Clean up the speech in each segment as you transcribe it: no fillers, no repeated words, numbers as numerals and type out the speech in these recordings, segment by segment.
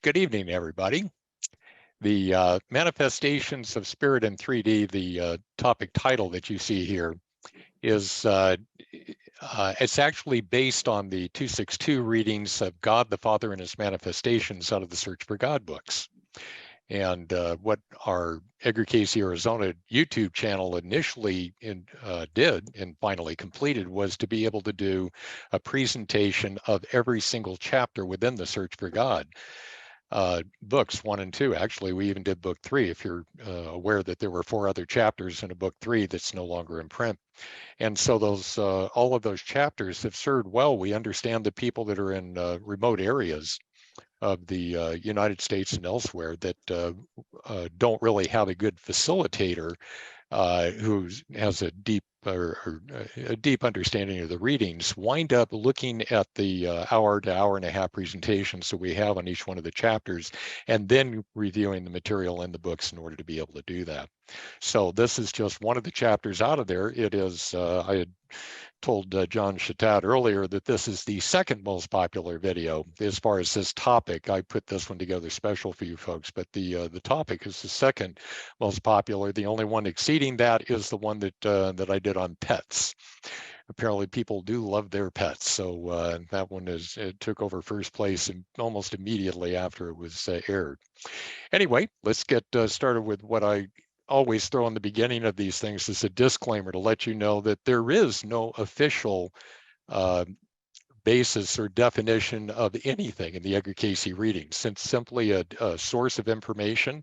Good evening, everybody. The manifestations of spirit in 3D, the topic title that you see here, is it's actually based on the 262 readings of God the Father and His manifestations out of the Search for God books. And what our Edgar Cayce Arizona YouTube channel initially did and finally completed was to be able to do a presentation of every single chapter within the Search for God. Books 1 and 2. Actually, we even did book 3, if you're aware that there were 4 other chapters in a book 3 that's no longer in print. And so those all of those chapters have served well. We understand the people that are in remote areas of the United States and elsewhere that don't really have a good facilitator who has a deep a deep understanding of the readings, wind up looking at the hour to hour and a half presentations that we have on each one of the chapters, and then reviewing the material in the books in order to be able to do that. So this is just one of the chapters out of there. It is, I had told John Schroeder earlier that this is the second most popular video as far as this topic. I put this one together special for you folks, but the topic is the second most popular. The only one exceeding that is the one that that I did on pets. Apparently people do love their pets, so that one it took over first place and almost immediately after it was aired. Anyway, let's get started with what I always throw in the beginning of these things as a disclaimer to let you know that there is no official basis or definition of anything in the Edgar Cayce readings. It's simply a source of information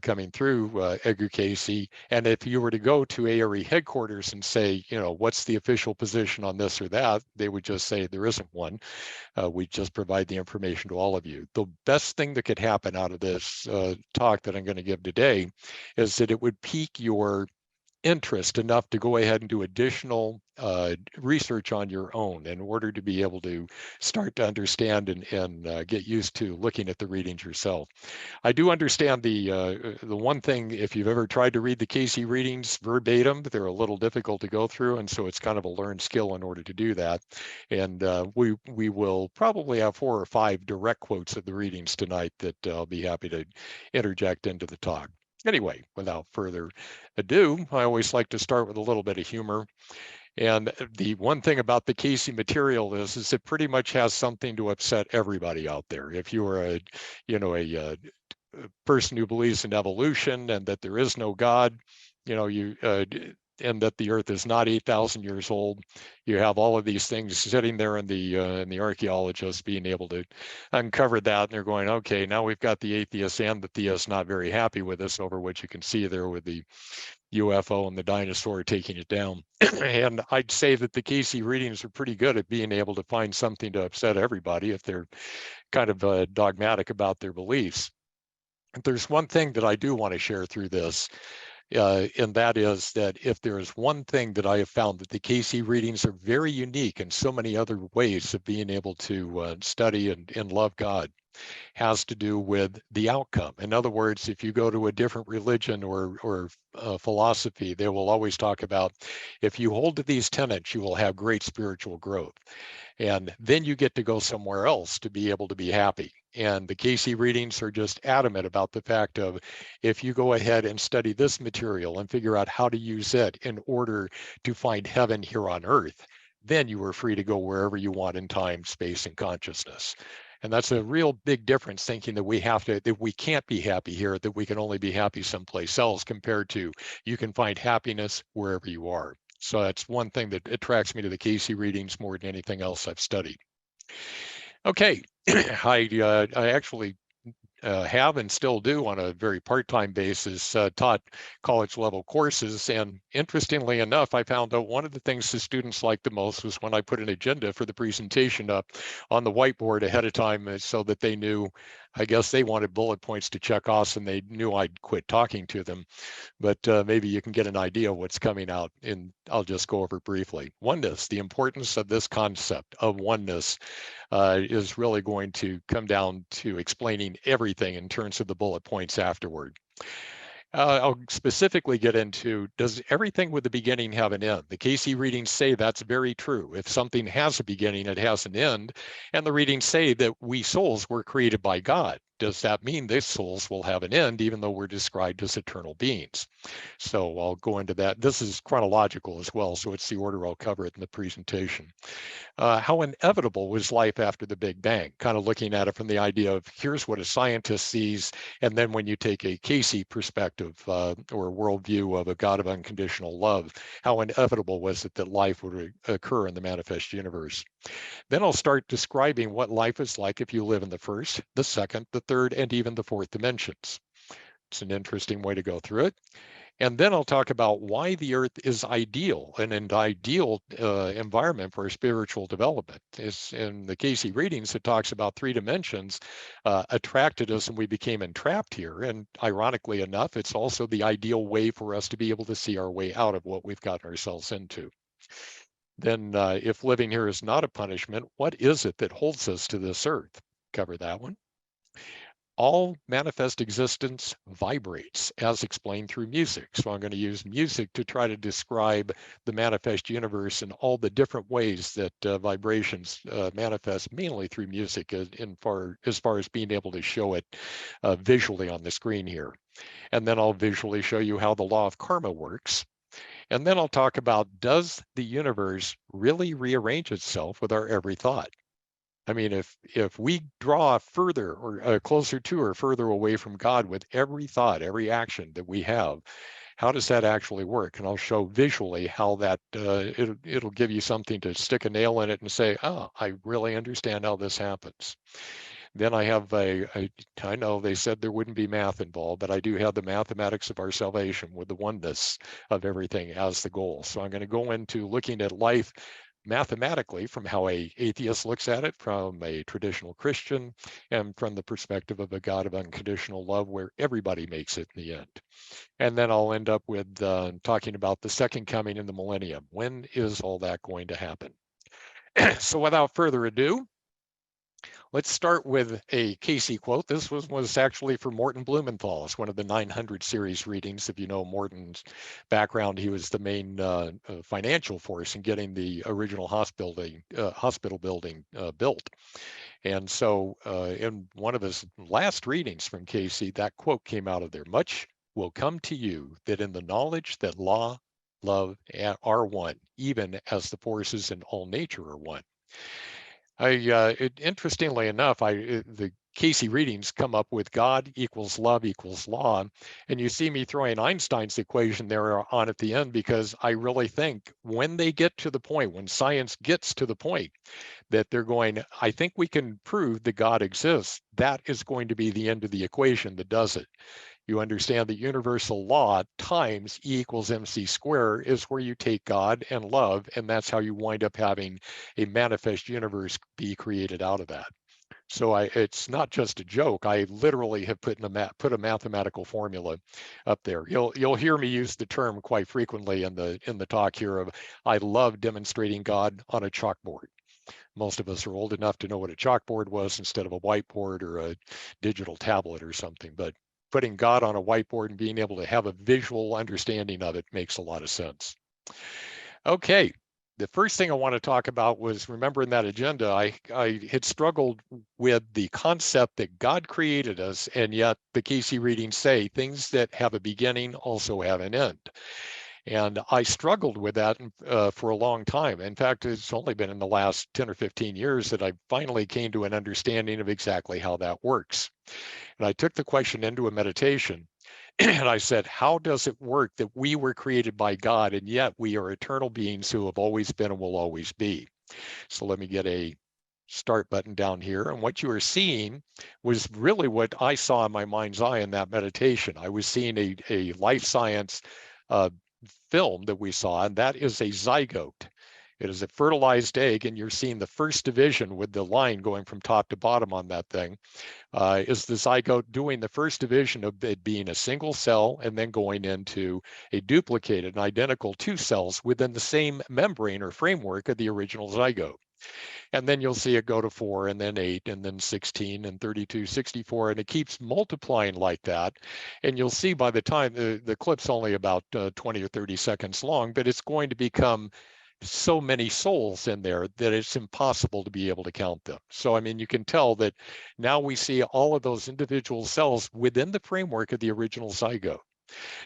coming through Edgar Cayce. And if you were to go to ARE headquarters and say, you know, what's the official position on this or that, they would just say there isn't one. We just provide the information to all of you. The best thing that could happen out of this talk that I'm going to give today is that it would pique your interest enough to go ahead and do additional research on your own in order to be able to start to understand and get used to looking at the readings yourself. I do understand the one thing, if you've ever tried to read the Cayce readings verbatim, they're a little difficult to go through, and so it's kind of a learned skill in order to do that. And we will probably have 4 or 5 direct quotes of the readings tonight that I'll be happy to interject into the talk. Anyway, without further ado, I always like to start with a little bit of humor. And the one thing about the Cayce material is it pretty much has something to upset everybody out there. If you are a, you know, a person who believes in evolution and that there is no God, you know, and that the Earth is not 8,000 years old, you have all of these things sitting there in the archaeologists being able to uncover that, and they're going, okay, now we've got the atheists and the theists not very happy with us over what you can see there with the UFO and the dinosaur taking it down. And I'd say that the Cayce readings are pretty good at being able to find something to upset everybody if they're kind of dogmatic about their beliefs. There's one thing that I do want to share through this, and that is that if there is one thing that I have found, that the Cayce readings are very unique in so many other ways of being able to study and love God, has to do with the outcome. In other words, if you go to a different religion or philosophy, they will always talk about, if you hold to these tenets, you will have great spiritual growth. And then you get to go somewhere else to be able to be happy. And the Cayce readings are just adamant about the fact of, if you go ahead and study this material and figure out how to use it in order to find heaven here on earth, then you are free to go wherever you want in time, space, and consciousness. And that's a real big difference, thinking that we can't be happy here, that we can only be happy someplace else, compared to you can find happiness wherever you are. So that's one thing that attracts me to the Cayce readings more than anything else I've studied. Okay, I actually have and still do on a very part-time basis taught college level courses. And interestingly enough, I found out one of the things the students liked the most was when I put an agenda for the presentation up on the whiteboard ahead of time, so that they knew, I guess they wanted bullet points to check off, and they knew I'd quit talking to them. But maybe you can get an idea of what's coming out, and I'll just go over briefly. Oneness, the importance of this concept of oneness is really going to come down to explaining everything in terms of the bullet points afterward. I'll specifically get into, does everything with a beginning have an end? The Cayce readings say that's very true. If something has a beginning, it has an end. And the readings say that we souls were created by God. does that mean these souls will have an end, even though we're described as eternal beings? So I'll go into that. This is chronological as well, so it's the order I'll cover it in the presentation. How inevitable was life after the Big Bang? Kind of looking at it from the idea of here's what a scientist sees, and then when you take a Cayce perspective or worldview of a God of unconditional love, how inevitable was it that life would occur in the manifest universe? Then I'll start describing what life is like if you live in the first, the second, the third, and even the fourth dimensions. It's an interesting way to go through it. And then I'll talk about why the Earth is ideal, an ideal environment for spiritual development. It's in the Cayce readings, it talks about 3 dimensions attracted us and we became entrapped here. And ironically enough, it's also the ideal way for us to be able to see our way out of what we've gotten ourselves into. Then if living here is not a punishment, what is it that holds us to this Earth? Cover that one. All manifest existence vibrates as explained through music. So I'm going to use music to try to describe the manifest universe and all the different ways that vibrations manifest, mainly through music as far as being able to show it visually on the screen here. And then I'll visually show you how the law of karma works. And then I'll talk about, does the universe really rearrange itself with our every thought? I mean, if we draw further or closer to or further away from God with every thought, every action that we have, how does that actually work? And I'll show visually how that it'll give you something to stick a nail in it and say, oh, I really understand how this happens. Then I have I know they said there wouldn't be math involved, but I do have the mathematics of our salvation with the oneness of everything as the goal. So I'm going to go into looking at life mathematically from how a atheist looks at it, from a traditional Christian, and from the perspective of a God of unconditional love where everybody makes it in the end. And then I'll end up with talking about the second coming in the millennium. When is all that going to happen? So without further ado, let's start with a Cayce quote. This was actually for Morton Blumenthal. It's one of the 900 series readings. If you know Morton's background, he was the main financial force in getting the original hospital building built. And so in one of his last readings from Cayce, that quote came out of there. Much will come to you that in the knowledge that law, love are one, even as the forces in all nature are one. Interestingly enough, the Cayce readings come up with God equals love equals law, and you see me throwing Einstein's equation there on at the end because I really think when they get to the point, when science gets to the point that they're going, I think we can prove that God exists, that is going to be the end of the equation that does it. You understand the universal law times E equals MC squared is where you take God and love, and that's how you wind up having a manifest universe be created out of that. So it's not just a joke. I literally have put a mathematical formula up there. You'll hear me use the term quite frequently in the talk here of I love demonstrating God on a chalkboard. Most of us are old enough to know what a chalkboard was instead of a whiteboard or a digital tablet or something. But putting God on a whiteboard and being able to have a visual understanding of it makes a lot of sense. Okay, the first thing I want to talk about was remembering that agenda. I had struggled with the concept that God created us, and yet the Cayce readings say things that have a beginning also have an end. And I struggled with that for a long time. In fact, it's only been in the last 10 or 15 years that I finally came to an understanding of exactly how that works. And I took the question into a meditation and I said, how does it work that we were created by God and yet we are eternal beings who have always been and will always be? So let me get a start button down here. And what you are seeing was really what I saw in my mind's eye in that meditation. I was seeing a life science film that we saw, and that is a zygote. It is a fertilized egg, and you're seeing the first division with the line going from top to bottom on that thing. Is the zygote doing the first division of it being a single cell and then going into a duplicated and identical 2 cells within the same membrane or framework of the original zygote. And then you'll see it go to 4 and then 8 and then 16 and 32, 64, and it keeps multiplying like that. And you'll see by the time the clip's only about 20 or 30 seconds long, but it's going to become so many souls in there that it's impossible to be able to count them. So, I mean, you can tell that now we see all of those individual cells within the framework of the original zygote.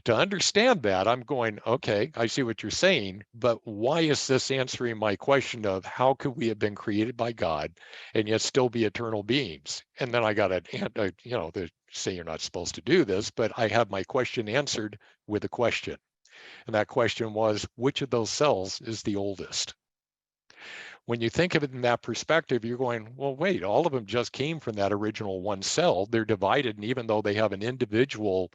To understand that, I'm going, okay, I see what you're saying, but why is this answering my question of how could we have been created by God and yet still be eternal beings? And then I got they say you're not supposed to do this, but I have my question answered with a question. And that question was, which of those cells is the oldest? When you think of it in that perspective, you're going, well, wait, all of them just came from that original one cell. They're divided, and even though they have an individual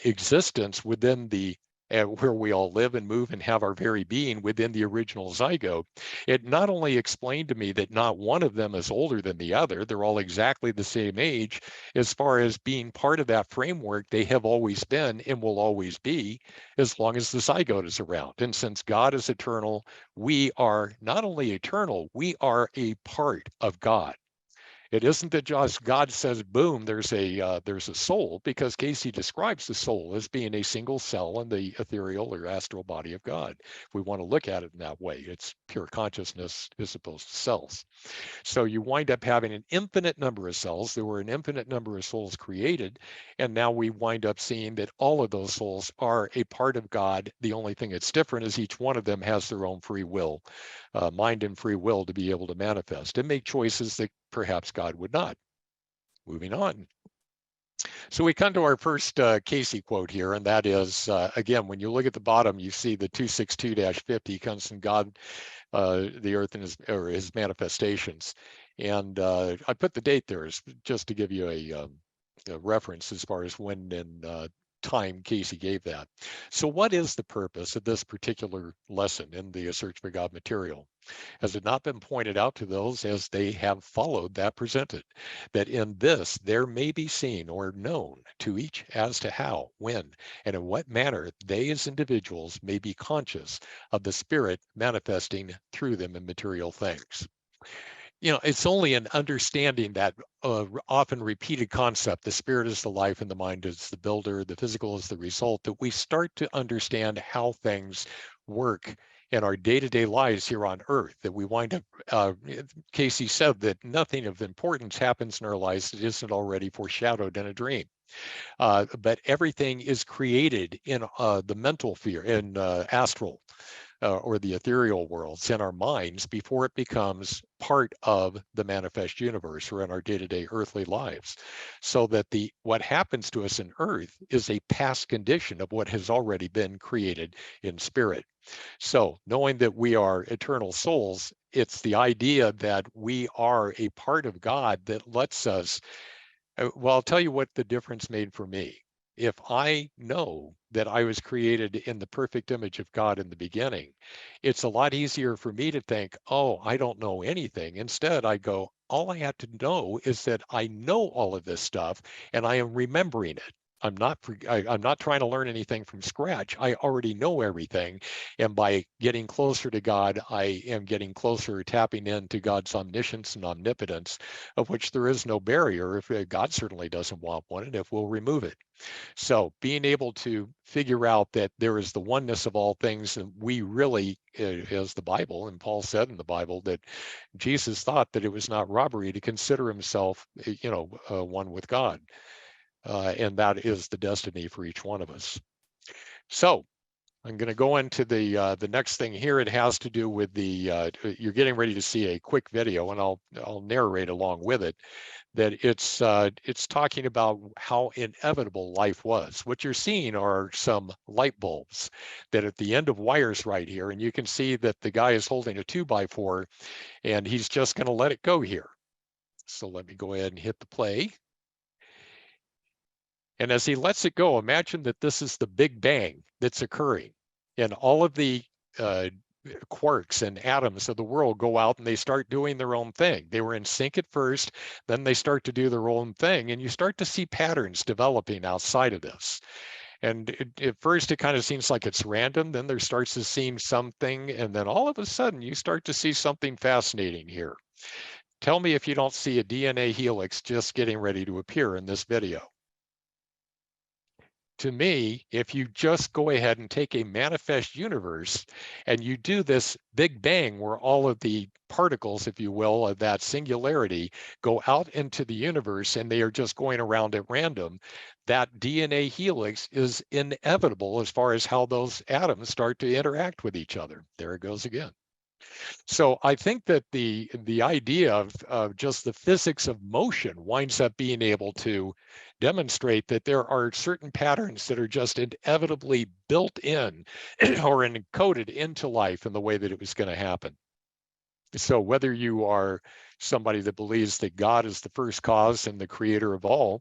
existence within the where we all live and move and have our very being within the original zygote, it not only explained to me that not one of them is older than the other, they're all exactly the same age. As far as being part of that framework, they have always been and will always be as long as the zygote is around. And since God is eternal, we are not only eternal, we are a part of God. It isn't that just God says, boom, there's a soul, because Cayce describes the soul as being a single cell in the ethereal or astral body of God. If we want to look at it in that way, it's pure consciousness as opposed to cells. So you wind up having an infinite number of cells. There were an infinite number of souls created. And now we wind up seeing that all of those souls are a part of God. The only thing that's different is each one of them has their own free will, mind and free will to be able to manifest and make choices that perhaps God would not. Moving on. So we come to our first Cayce quote here, and that is, again, when you look at the bottom, you see the 262-50 comes from God, the earth and his manifestations. And I put the date there just to give you a reference as far as when and time Cayce gave that. So what is the purpose of this particular lesson in the Search for God material? Has it not been pointed out to those as they have followed that presented, that in this there may be seen or known to each as to how, when, and in what manner they as individuals may be conscious of the spirit manifesting through them in material things? It's only an understanding that often repeated concept, the spirit is the life and the mind is the builder, the physical is the result, that we start to understand how things work in our day-to-day lives here on earth, that we wind up, Cayce said that nothing of importance happens in our lives that isn't already foreshadowed in a dream. But everything is created in the mental sphere, in astral or the ethereal worlds in our minds before it becomes part of the manifest universe or in our day-to-day earthly lives. So that what happens to us in earth is a past condition of what has already been created in spirit. So knowing that we are eternal souls, it's the idea that we are a part of God that lets us, well, I'll tell you what the difference made for me. If I know that I was created in the perfect image of God in the beginning, it's a lot easier for me to think, oh, I don't know anything. Instead, I go, all I have to know is that I know all of this stuff and I am remembering it. I'm not trying to learn anything from scratch. I already know everything. And by getting closer to God, I am getting closer, tapping into God's omniscience and omnipotence, of which there is no barrier. If God certainly doesn't want one, and if we'll remove it. So being able to figure out that there is the oneness of all things, and we really, as the Bible, and Paul said in the Bible, that Jesus thought that it was not robbery to consider himself, one with God. And that is the destiny for each one of us. So I'm going to go into the next thing here. It has to do with you're getting ready to see a quick video, and I'll narrate along with it. That it's talking about how inevitable life was. What you're seeing are some light bulbs that at the end of wires right here, and you can see that the guy is holding a 2x4, and he's just going to let it go here. So let me go ahead and hit the play. And as he lets it go, imagine that this is the Big Bang that's occurring. And all of the quarks and atoms of the world go out and they start doing their own thing. They were in sync at first, then they start to do their own thing. And you start to see patterns developing outside of this. And at first, it kind of seems like it's random. Then there starts to seem something. And then all of a sudden, you start to see something fascinating here. Tell me if you don't see a DNA helix just getting ready to appear in this video. to me, if you just go ahead and take a manifest universe and you do this Big Bang where all of the particles, if you will, of that singularity go out into the universe and they are just going around at random, that DNA helix is inevitable as far as how those atoms start to interact with each other. There it goes again. So I think that the idea of just the physics of motion winds up being able to demonstrate that there are certain patterns that are just inevitably built in or encoded into life in the way that it was going to happen. So whether you are somebody that believes that God is the first cause and the creator of all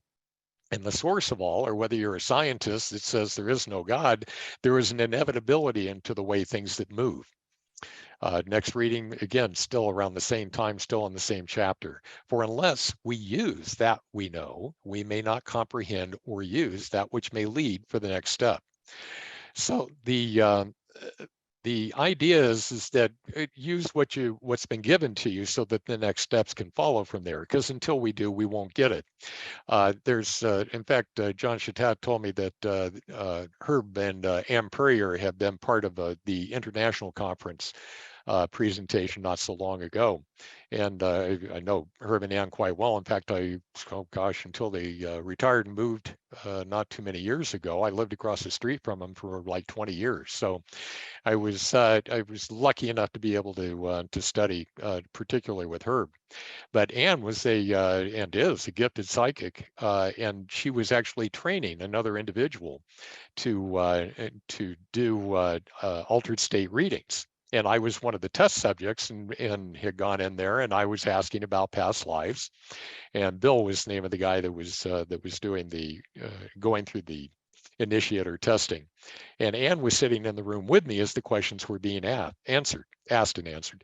and the source of all, or whether you're a scientist that says there is no God, there is an inevitability into the way things that move. Next reading, again, still around the same time, still in the same chapter. For unless we use that we know, we may not comprehend or use that which may lead for the next step. So the idea is that use what's been given to you so that the next steps can follow from there. Because until we do, we won't get it. In fact, John Schroeder told me that Herb and Ann Purrier have been part of the international conference presentation not so long ago. And I know Herb and Ann quite well. In fact, oh gosh, until they retired and moved not too many years ago, I lived across the street from them for like 20 years. So I was lucky enough to be able to study, particularly with Herb. But Anne was and is a gifted psychic, and she was actually training another individual to do altered state readings. And I was one of the test subjects and had gone in there, and I was asking about past lives. And Bill was the name of the guy that was doing the going through the initiator testing. And Anne was sitting in the room with me as the questions were being asked and answered.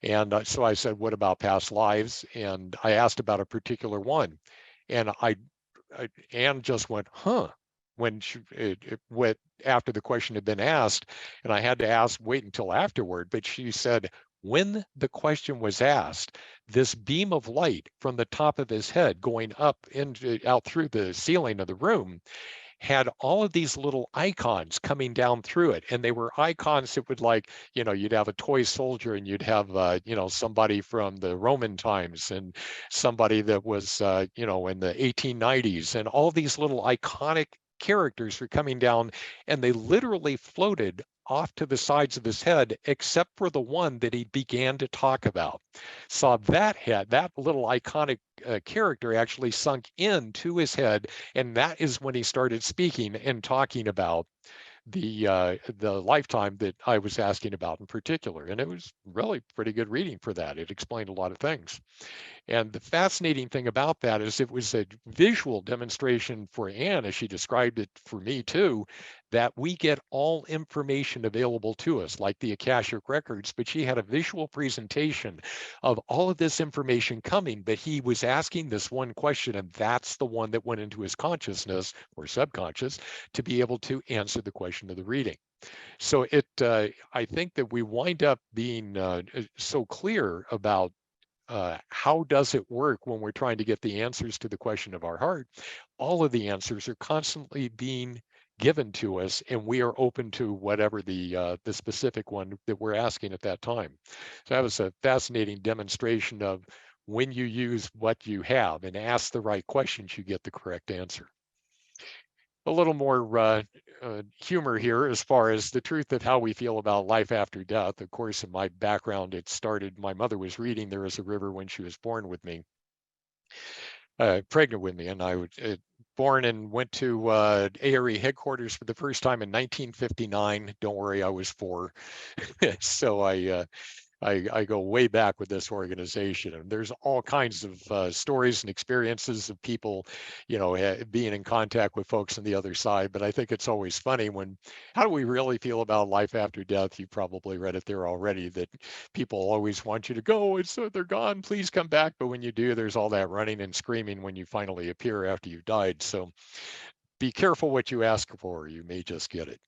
And so I said, "What about past lives?" And I asked about a particular one, and Anne just went, "Huh." When it went after the question had been asked, and I had to wait until afterward, but she said, when the question was asked, this beam of light from the top of his head going up out through the ceiling of the room had all of these little icons coming down through it. And they were icons that would, like, you'd have a toy soldier and you'd have, somebody from the Roman times and somebody that was, in the 1890s, and all these little iconic characters were coming down, and they literally floated off to the sides of his head, except for the one that he began to talk about. Saw that head, that little iconic character actually sunk into his head, and that is when he started speaking and talking about the lifetime that I was asking about in particular. And it was really pretty good reading for that. It explained a lot of things. And the fascinating thing about that is it was a visual demonstration for Anne, as she described it for me too, that we get all information available to us, like the Akashic records, but she had a visual presentation of all of this information coming, but he was asking this one question, and that's the one that went into his consciousness or subconscious to be able to answer the question of the reading. So I think that we wind up being so clear about how does it work when we're trying to get the answers to the question of our heart. All of the answers are constantly being given to us, and we are open to whatever the specific one that we're asking at that time. So that was a fascinating demonstration of when you use what you have and ask the right questions, you get the correct answer. A little more humor here as far as the truth of how we feel about life after death. Of course, in my background, it started, my mother was reading There Is a River when she was born with me, pregnant with me, and I was born and went to ARE headquarters for the first time in 1959. Don't worry, I was 4. So I go way back with this organization, and there's all kinds of stories and experiences of people, being in contact with folks on the other side. But I think it's always funny how do we really feel about life after death? You probably read it there already, that people always want you to go, and so they're gone, please come back. But when you do, there's all that running and screaming when you finally appear after you've died. So be careful what you ask for. You may just get it.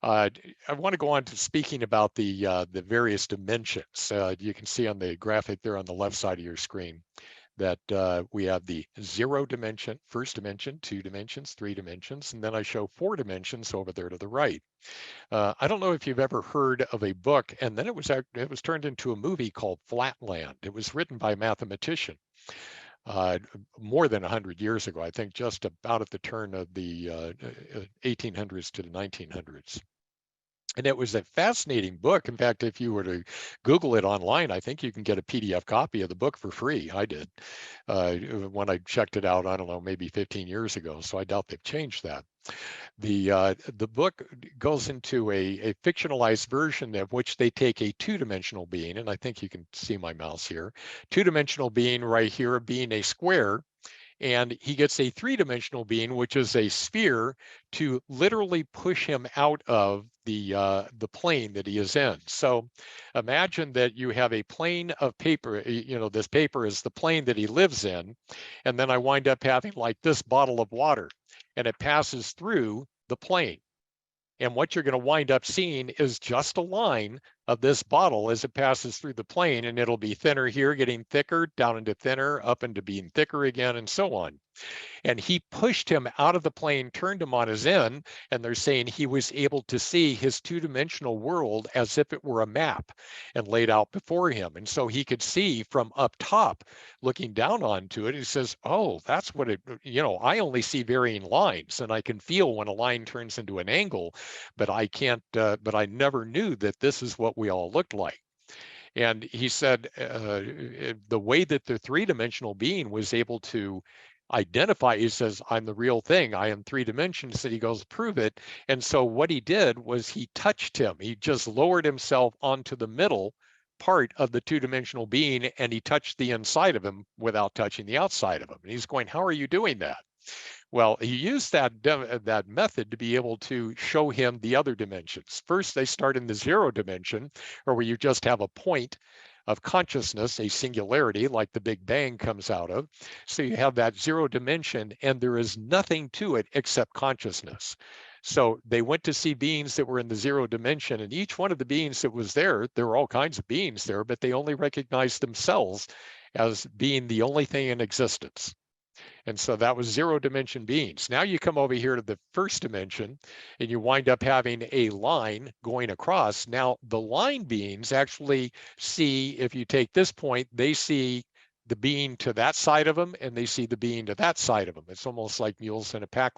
I want to go on to speaking about the various dimensions. You can see on the graphic there on the left side of your screen. that we have the 0 dimension, first dimension, 2 dimensions, 3 dimensions, and then I show 4 dimensions over there to the right. I don't know if you've ever heard of a book, and then it was turned into a movie called Flatland. It was written by a mathematician uh, more than 100 years ago, I think just about at the turn of the 1800s to the 1900s. And it was a fascinating book. In fact, if you were to Google it online, I think you can get a PDF copy of the book for free. I did when I checked it out, I don't know, maybe 15 years ago. So I doubt they've changed that. The book goes into a fictionalized version of which they take a two-dimensional being, and I think you can see my mouse here, two-dimensional being right here being a square, and he gets a three-dimensional being, which is a sphere, to literally push him out of the plane that he is in. So imagine that you have a plane of paper, this paper is the plane that he lives in, and then I wind up having like this bottle of water, and it passes through the plane. And what you're going to wind up seeing is just a line of this bottle as it passes through the plane, and it'll be thinner here, getting thicker, down into thinner, up into being thicker again, and so on. And he pushed him out of the plane, turned him on his end, and they're saying he was able to see his two-dimensional world as if it were a map and laid out before him. And so he could see from up top, looking down onto it, he says, oh, that's what it, I only see varying lines, and I can feel when a line turns into an angle, but I can't, but I never knew that this is what we all looked like. And he said the way that the three-dimensional being was able to identify, he says, I'm the real thing. I am three dimensions. And he goes, prove it. And so what he did was he touched him. He just lowered himself onto the middle part of the two-dimensional being, and he touched the inside of him without touching the outside of him. And he's going, how are you doing that? Well, he used that method to be able to show him the other dimensions. First, they start in the 0 dimension, or where you just have a point of consciousness, a singularity, like the Big Bang comes out of. So you have that 0 dimension, and there is nothing to it except consciousness. So they went to see beings that were in the 0 dimension, and each one of the beings that was there were all kinds of beings there, but they only recognized themselves as being the only thing in existence. And so that was 0 dimension beings. Now you come over here to the first dimension, and you wind up having a line going across. Now the line beings actually see, if you take this point, they see the being to that side of them, and they see the being to that side of them. It's almost like mules in a pack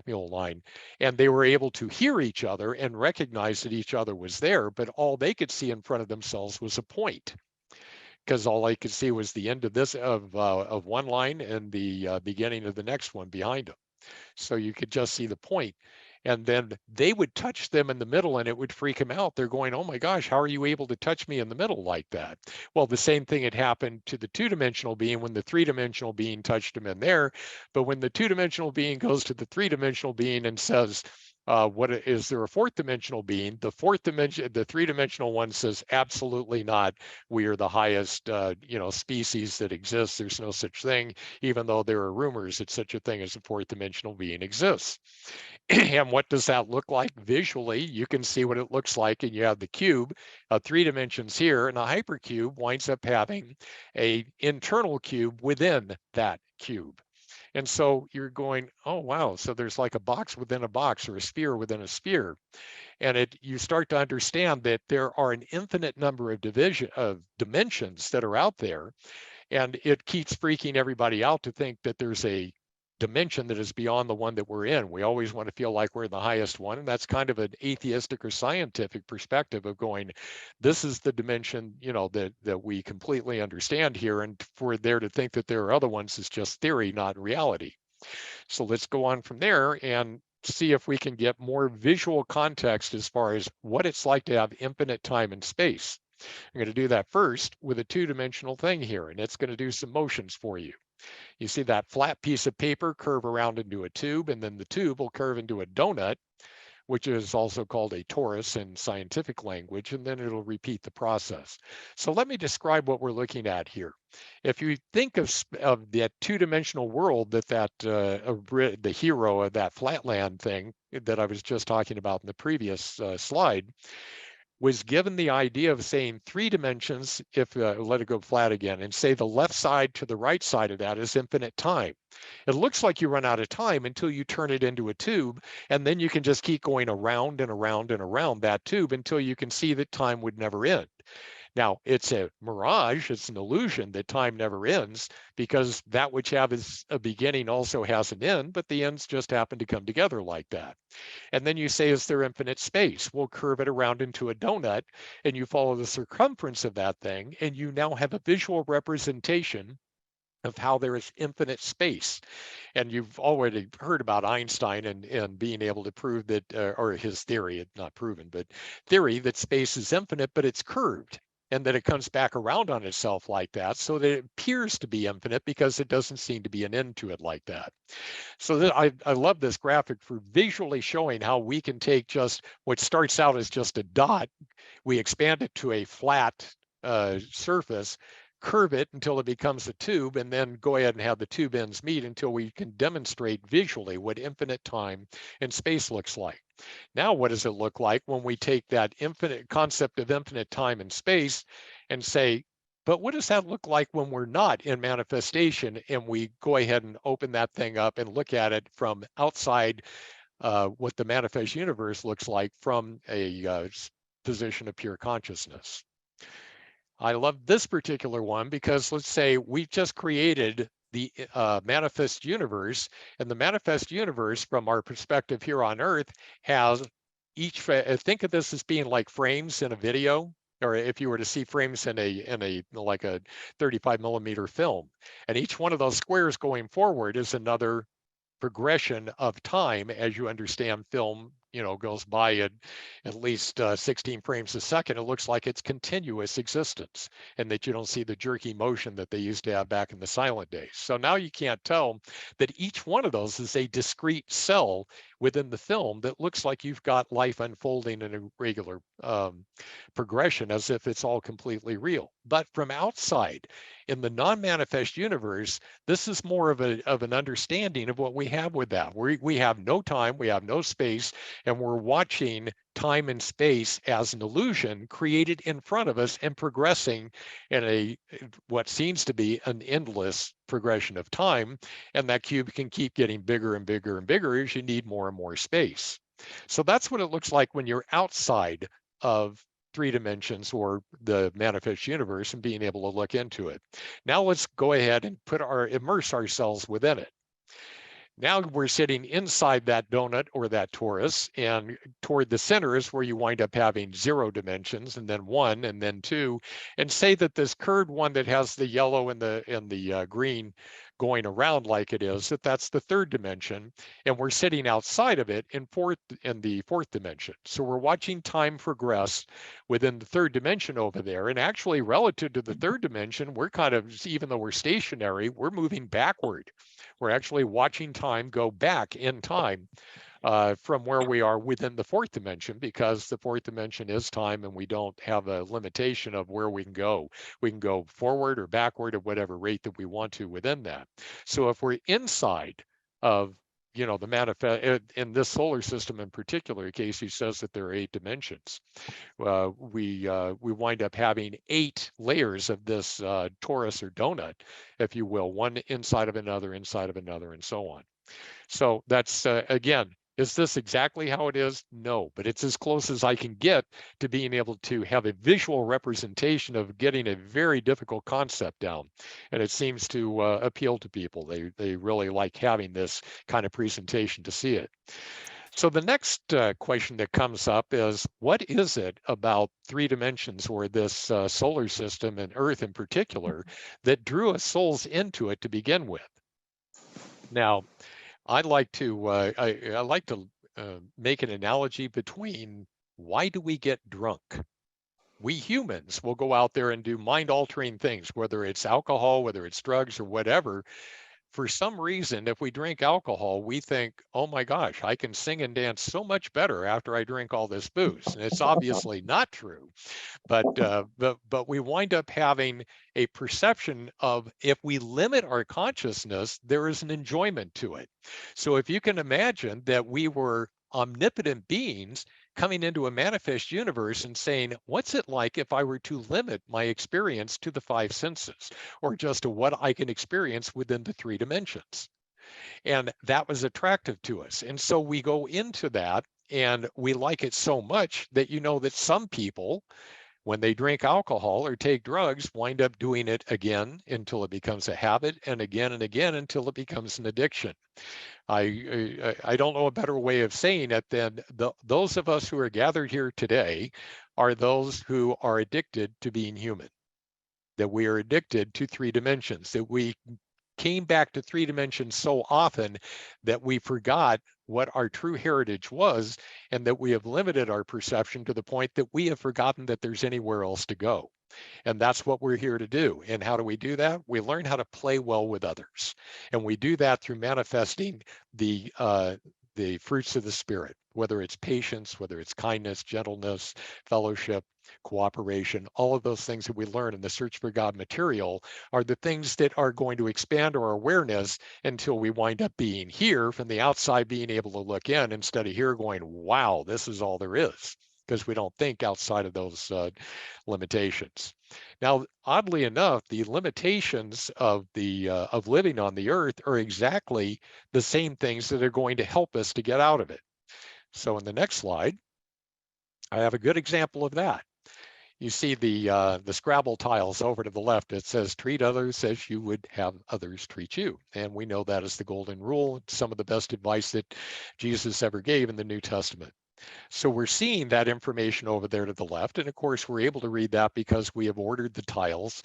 mule line. And they were able to hear each other and recognize that each other was there, but all they could see in front of themselves was a point, because all I could see was the end of this of one line and the beginning of the next one behind them. So you could just see the point. And then they would touch them in the middle, and it would freak them out. They're going, oh my gosh, how are you able to touch me in the middle like that? Well, the same thing had happened to the two-dimensional being when the three-dimensional being touched him in there. But when the two-dimensional being goes to the three-dimensional being and says, what is there a fourth dimensional being? The fourth dimension, the three-dimensional one says, absolutely not. We are the highest, species that exists. There's no such thing, even though there are rumors that such a thing as a fourth dimensional being exists. And what does that look like visually? You can see what it looks like, and you have the cube of 3 dimensions here, and a hypercube winds up having an internal cube within that cube. And so you're going, oh, wow. So there's like a box within a box, or a sphere within a sphere. And you start to understand that there are an infinite number of dimensions that are out there. And it keeps freaking everybody out to think that there's a dimension that is beyond the one that we're in. We always want to feel like we're in the highest one. And that's kind of an atheistic or scientific perspective of going, this is the dimension, that we completely understand here. And for there to think that there are other ones is just theory, not reality. So let's go on from there and see if we can get more visual context as far as what it's like to have infinite time and space. I'm going to do that first with a two-dimensional thing here, and it's going to do some motions for you. You see that flat piece of paper curve around into a tube, and then the tube will curve into a donut, which is also called a torus in scientific language, and then it'll repeat the process. So let me describe what we're looking at here. If you think of that two-dimensional world the hero of that flatland thing that I was just talking about in the previous slide, was given the idea of saying 3 dimensions, if let it go flat again, and say the left side to the right side of that is infinite time. It looks like you run out of time until you turn it into a tube, and then you can just keep going around and around and around that tube until you can see that time would never end. Now, it's a mirage, it's an illusion that time never ends, because that which has a beginning also has an end, but the ends just happen to come together like that. And then you say, is there infinite space? We'll curve it around into a donut, and you follow the circumference of that thing, and you now have a visual representation of how there is infinite space. And you've already heard about Einstein and being able to prove that, or his theory, not proven, but theory that space is infinite, but it's curved, and that it comes back around on itself like that, so that it appears to be infinite because it doesn't seem to be an end to it like that. So that I love this graphic for visually showing how we can take just what starts out as just a dot, we expand it to a flat surface, curve it until it becomes a tube, and then go ahead and have the tube ends meet until we can demonstrate visually what infinite time and space looks like. Now, what does it look like when we take that infinite concept of infinite time and space and say, but what does that look like when we're not in manifestation, and we go ahead and open that thing up and look at it from outside, what the manifest universe looks like from a position of pure consciousness? I love this particular one because let's say we've just created the manifest universe, and the manifest universe from our perspective here on Earth has think of this as being like frames in a video, or if you were to see frames in a like a 35 millimeter film, and each one of those squares going forward is another progression of time. As you understand, film, goes by at least 16 frames a second. It looks like it's continuous existence, and that you don't see the jerky motion that they used to have back in the silent days. So now you can't tell that each one of those is a discrete cell within the film that looks like you've got life unfolding in a regular progression, as if it's all completely real. But from outside, in the non-manifest universe, this is more of an understanding of what we have with that. We have no time, we have no space, and we're watching time and space as an illusion created in front of us and progressing in what seems to be an endless progression of time. And that cube can keep getting bigger and bigger and bigger as you need more and more space. So that's what it looks like when you're outside of 3 dimensions or the manifest universe and being able to look into it. Now let's go ahead and immerse ourselves within it. Now we're sitting inside that donut or that torus, and toward the center is where you wind up having 0 dimensions, and then 1, and then 2, and say that this curved one that has the yellow and the green going around like it is, that's the 3rd dimension, and we're sitting outside of it in the 4th dimension. So we're watching time progress within the 3rd dimension over there, and actually relative to the 3rd dimension, we're kind of, even though we're stationary, we're moving backward. We're actually watching time go back in time from where we are within the 4th dimension, because the 4th dimension is time, and we don't have a limitation of where we can go. We can go forward or backward at whatever rate that we want to within that. So if we're inside of the manifest in this solar system in particular, Cayce says that there are 8 dimensions. We wind up having 8 layers of this torus or donut, if you will, one inside of another, and so on. So that's again, is this exactly how it is? No, but it's as close as I can get to being able to have a visual representation of getting a very difficult concept down. And it seems to appeal to people. They really like having this kind of presentation to see it. So the next question that comes up is, what is it about 3 dimensions, or this solar system and Earth in particular, that drew us souls into it to begin with? Now, I'd like to I like to make an analogy between, why do we get drunk? We humans will go out there and do mind-altering things, whether it's alcohol, whether it's drugs, or whatever. For some reason, if we drink alcohol, we think, oh my gosh, I can sing and dance so much better after I drink all this booze. And it's obviously not true. But we wind up having a perception of, if we limit our consciousness, there is an enjoyment to it. So if you can imagine that we were omnipotent beings coming into a manifest universe and saying, what's it like if I were to limit my experience to the five senses, or just to what I can experience within the three dimensions? And that was attractive to us. And so we go into that and we like it so much that that some people, when they drink alcohol or take drugs, wind up doing it again until it becomes a habit, and again until it becomes an addiction. I don't know a better way of saying it than those of us who are gathered here today are those who are addicted to being human, that we are addicted to three dimensions, that we came back to three dimensions so often that we forgot what our true heritage was, and that we have limited our perception to the point that we have forgotten that there's anywhere else to go. And that's what we're here to do. And how do we do that? We learn how to play well with others. And we do that through manifesting the fruits of the Spirit, whether it's patience, whether it's kindness, gentleness, fellowship, cooperation. All of those things that we learn in the Search for God material are the things that are going to expand our awareness until we wind up being here from the outside, being able to look in instead of here going, wow, this is all there is, because we don't think outside of those limitations. Now, oddly enough, the limitations of living on the earth are exactly the same things that are going to help us to get out of it. So in the next slide, I have a good example of that. You see the Scrabble tiles over to the left. It says, treat others as you would have others treat you. And we know that is the golden rule. It's some of the best advice that Jesus ever gave in the New Testament. So we're seeing that information over there to the left. And of course, we're able to read that because we have ordered the tiles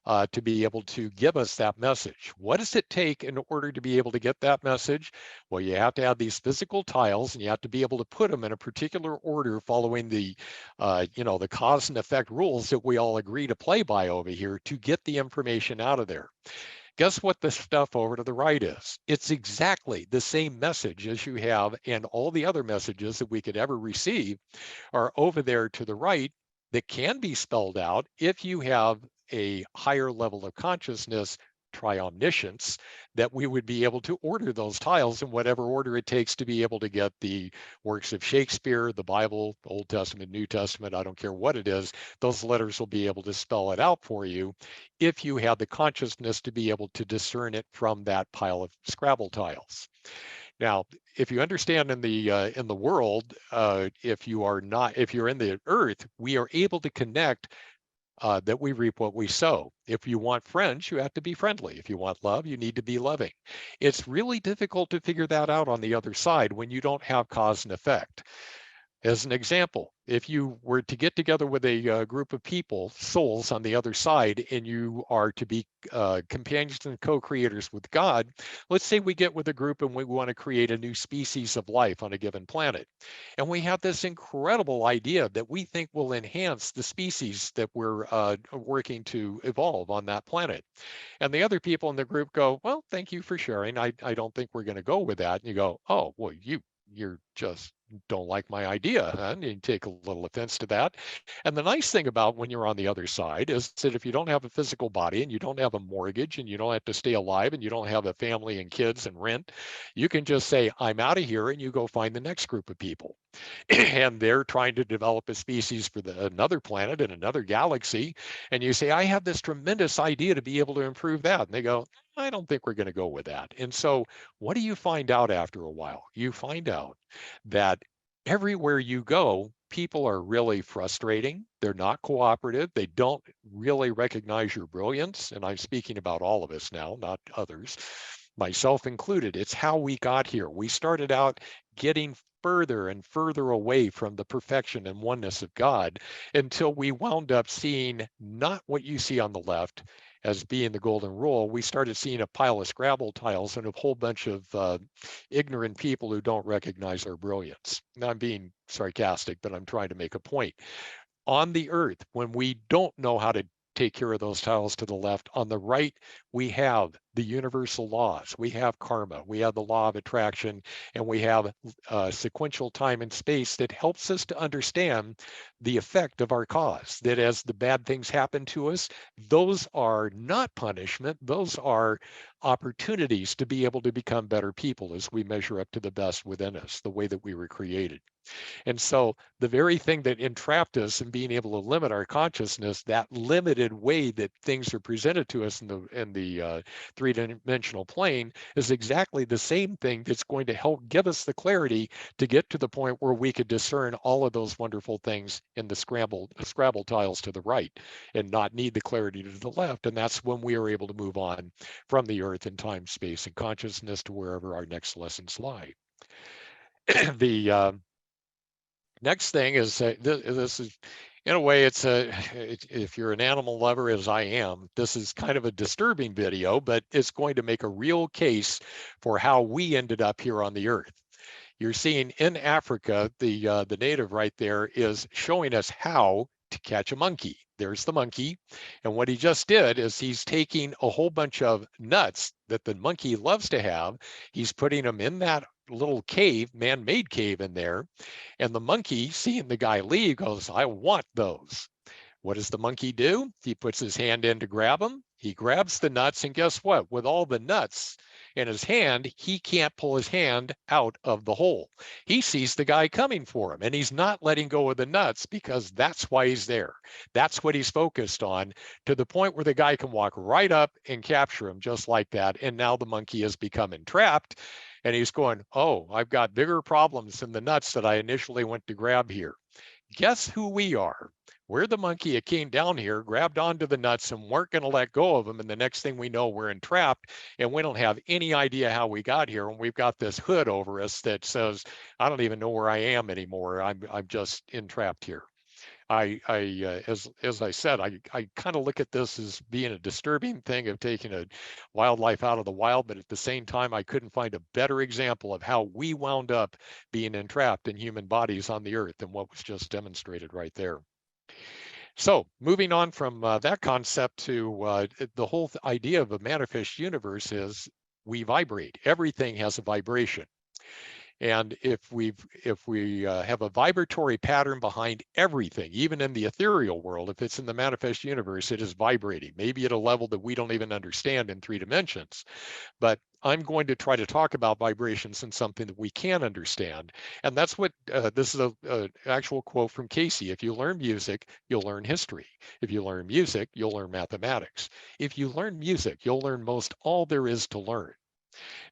to be able to give us that message. What does it take in order to be able to get that message? Well, you have to have these physical tiles, and you have to be able to put them in a particular order following the cause and effect rules that we all agree to play by over here to get the information out of there. Guess what the stuff over to the right is? It's exactly the same message as you have, and all the other messages that we could ever receive are over there to the right that can be spelled out if you have a higher level of consciousness, omniscience, that we would be able to order those tiles in whatever order it takes to be able to get the works of Shakespeare, the Bible, Old Testament, New Testament, I don't care what it is, those letters will be able to spell it out for you if you have the consciousness to be able to discern it from that pile of Scrabble tiles. Now, if you understand in the world, if you're in the earth, we are able to connect that we reap what we sow. If you want friends, you have to be friendly. If you want love, you need to be loving. It's really difficult to figure that out on the other side when you don't have cause and effect. As an example, if you were to get together with a group of people, souls on the other side, and you are to be companions and co-creators with God, let's say we get with a group and we want to create a new species of life on a given planet. And we have this incredible idea that we think will enhance the species that we're working to evolve on that planet. And the other people in the group go, well, thank you for sharing. I don't think we're going to go with that. And you go, oh, well, you're just don't like my idea, huh? And you take a little offense to that. And the nice thing about when you're on the other side is that if you don't have a physical body and you don't have a mortgage and you don't have to stay alive and you don't have a family and kids and rent, you can just say, I'm out of here, and you go find the next group of people. And they're trying to develop a species for another planet in another galaxy. And you say, I have this tremendous idea to be able to improve that. And they go, I don't think we're going to go with that. And so what do you find out after a while? You find out that everywhere you go, people are really frustrating. They're not cooperative. They don't really recognize your brilliance. And I'm speaking about all of us now, not others, myself included. It's how we got here. We started out getting further and further away from the perfection and oneness of God until we wound up seeing not what you see on the left as being the golden rule. We started seeing a pile of Scrabble tiles and a whole bunch of ignorant people who don't recognize our brilliance. Now, I'm being sarcastic, but I'm trying to make a point. On the earth, when we don't know how to take care of those tiles to the left, on the right, we have the universal laws. We have karma. We have the law of attraction, and we have sequential time and space that helps us to understand the effect of our cause. That as the bad things happen to us, those are not punishment. Those are opportunities to be able to become better people as we measure up to the best within us, the way that we were created. And so the very thing that entrapped us in being able to limit our consciousness, that limited way that things are presented to us in the three-dimensional plane, is exactly the same thing that's going to help give us the clarity to get to the point where we could discern all of those wonderful things in the Scrabble tiles to the right and not need the clarity to the left. And that's when we are able to move on from the earth in time, space, and consciousness to wherever our next lessons lie. The next thing is this is, in a way, if you're an animal lover as I am, this is kind of a disturbing video, but it's going to make a real case for how we ended up here on the earth. You're seeing in Africa, the native right there is showing us how to catch a monkey. There's the monkey. And what he just did is he's taking a whole bunch of nuts that the monkey loves to have. He's putting them in that little cave, man-made cave in there. And the monkey, seeing the guy leave, goes, I want those. What does the monkey do? He puts his hand in to grab them. He grabs the nuts, and guess what? With all the nuts in his hand, he can't pull his hand out of the hole. He sees the guy coming for him, and he's not letting go of the nuts because that's why he's there. That's what he's focused on, to the point where the guy can walk right up and capture him just like that. And now the monkey has become entrapped, and he's going, oh, I've got bigger problems than the nuts that I initially went to grab here. Guess who we are? We're the monkey that came down here, grabbed onto the nuts, and weren't going to let go of them. And the next thing we know, we're entrapped, and we don't have any idea how we got here. And we've got this hood over us that says, I don't even know where I am anymore. I'm just entrapped here. As I said, I kind of look at this as being a disturbing thing of taking a wildlife out of the wild, but at the same time, I couldn't find a better example of how we wound up being entrapped in human bodies on the earth than what was just demonstrated right there. So moving on from that concept to the whole idea of a manifest universe is we vibrate. Everything has a vibration. And if we have a vibratory pattern behind everything, even in the ethereal world, if it's in the manifest universe, it is vibrating, maybe at a level that we don't even understand in 3 dimensions. But I'm going to try to talk about vibrations in something that we can understand. And that's what, this is an actual quote from Cayce. If you learn music, you'll learn history. If you learn music, you'll learn mathematics. If you learn music, you'll learn most all there is to learn.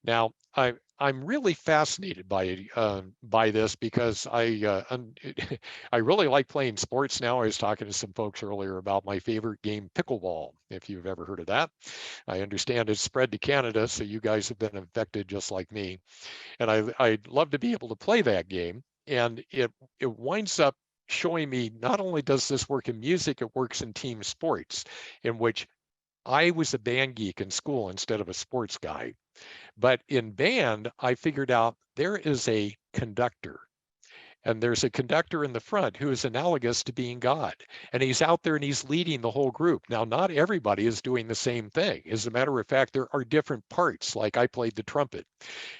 Now, I'm really fascinated by this because I really like playing sports now. I was talking to some folks earlier about my favorite game, pickleball, if you've ever heard of that. I understand it's spread to Canada, so you guys have been affected just like me. And I'd love to be able to play that game. And it winds up showing me not only does this work in music, it works in team sports, in which I was a band geek in school instead of a sports guy. But in band, I figured out there is a conductor. And there's a conductor in the front who is analogous to being God. And he's out there and he's leading the whole group. Now, not everybody is doing the same thing. As a matter of fact, there are different parts, like I played the trumpet.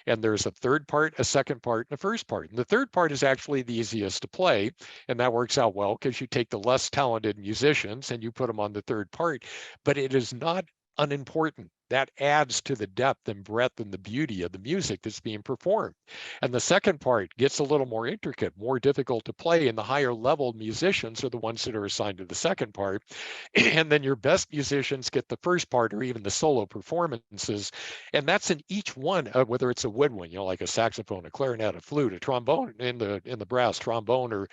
And there's a third part, a second part, and a first part. And the third part is actually the easiest to play. And that works out well because you take the less talented musicians and you put them on the third part. But it is not unimportant. That adds to the depth and breadth and the beauty of the music that's being performed. And the second part gets a little more intricate, more difficult to play, and the higher level musicians are the ones that are assigned to the second part. And then your best musicians get the first part or even the solo performances. And that's in each one, whether it's a woodwind, you know, like a saxophone, a clarinet, a flute, a trombone in the brass, trombone, or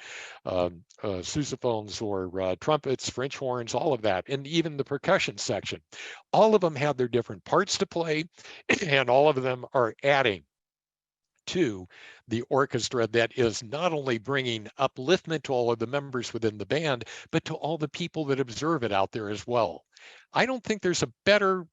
sousaphones, or trumpets, French horns, all of that, and even the percussion section. All of them have their different parts to play, and all of them are adding to the orchestra that is not only bringing upliftment to all of the members within the band, but to all the people that observe it out there as well. I don't think there's a better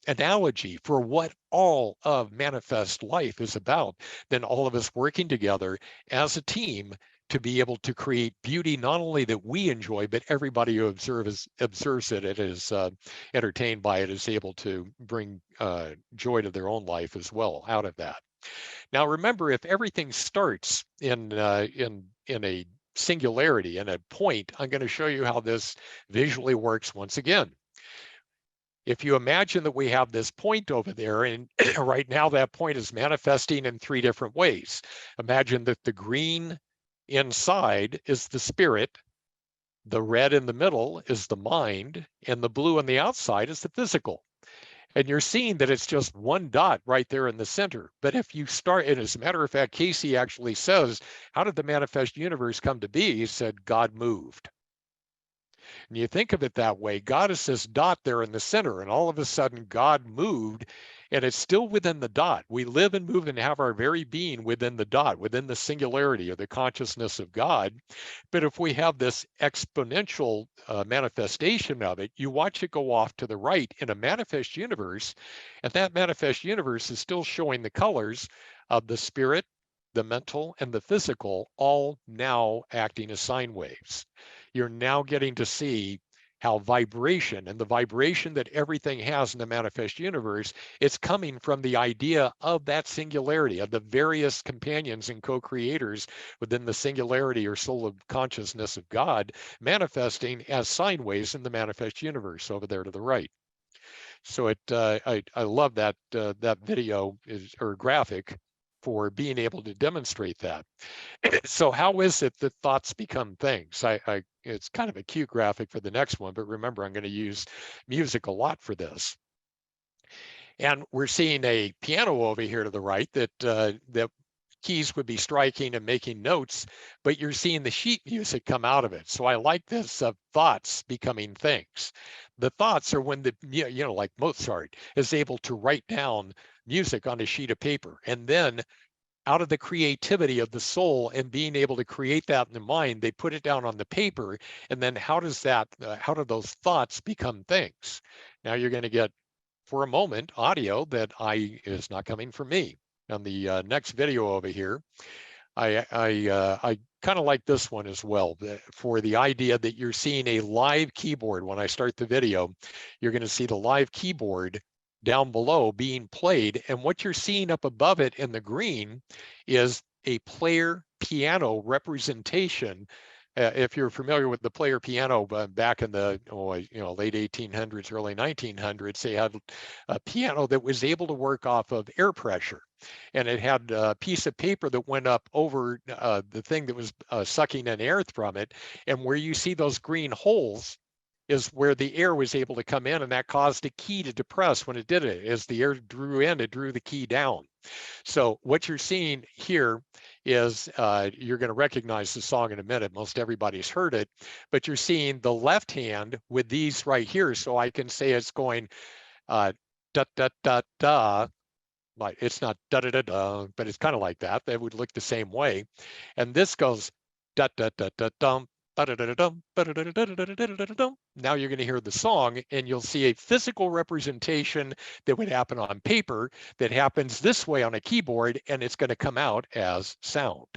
analogy for what all of manifest life is about than all of us working together as a team to be able to create beauty, not only that we enjoy, but everybody who observes it and is entertained by it is able to bring joy to their own life as well out of that. Now, remember, if everything starts in a singularity and a point, I'm going to show you how this visually works once again. if you imagine that we have this point over there, and right now that point is manifesting in 3 different ways. Imagine that the green inside is the spirit, the red in the middle is the mind, and the blue on the outside is the physical. And you're seeing that it's just one dot right there in the center. But if you start, and as a matter of fact, Cayce actually says, how did the manifest universe come to be? He said, God moved. And you think of it that way, God is this dot there in the center, and all of a sudden God moved, and it's still within the dot. We live and move and have our very being within the dot, within the singularity or the consciousness of God. But if we have this exponential manifestation of it, you watch it go off to the right in a manifest universe, and that manifest universe is still showing the colors of the spirit, the mental, and the physical, all now acting as sine waves. You're now getting to see how vibration, and the vibration that everything has in the manifest universe, it's coming from the idea of that singularity, of the various companions and co-creators within the singularity or soul of consciousness of God, manifesting as sine waves in the manifest universe over there to the right. So I love that that video or graphic for being able to demonstrate that. So how is it that thoughts become things? It's kind of a cute graphic for the next one, but remember, I'm going to use music a lot for this. And we're seeing a piano over here to the right that keys would be striking and making notes, but you're seeing the sheet music come out of it. So I like this thoughts becoming things. The thoughts are when the, like Mozart is able to write down music on a sheet of paper, and then out of the creativity of the soul and being able to create that in the mind, they put it down on the paper. And then how do those thoughts become things? Now you're going to get, for a moment, audio that is not coming from me. On the next video over here, I kind of like this one as well, for the idea that you're seeing a live keyboard. When I start the video, you're going to see the live keyboard down below being played, and what you're seeing up above it in the green is a player piano representation. If you're familiar with the player piano back in the late 1800s, early 1900s, they had a piano that was able to work off of air pressure, and it had a piece of paper that went up over the thing that was sucking in air from it, and where you see those green holes is where the air was able to come in, and that caused a key to depress when it did it. As the air drew in, it drew the key down. So what you're seeing here is, you're going to recognize the song in a minute. Most everybody's heard it, but you're seeing the left hand with these right here. So I can say it's going da da da da. Like, it's not da da da da, but it's kind of like that. That would look the same way. And this goes da da da da dum. Now you're going to hear the song, and you'll see a physical representation that would happen on paper that happens this way on a keyboard, and it's going to come out as sound.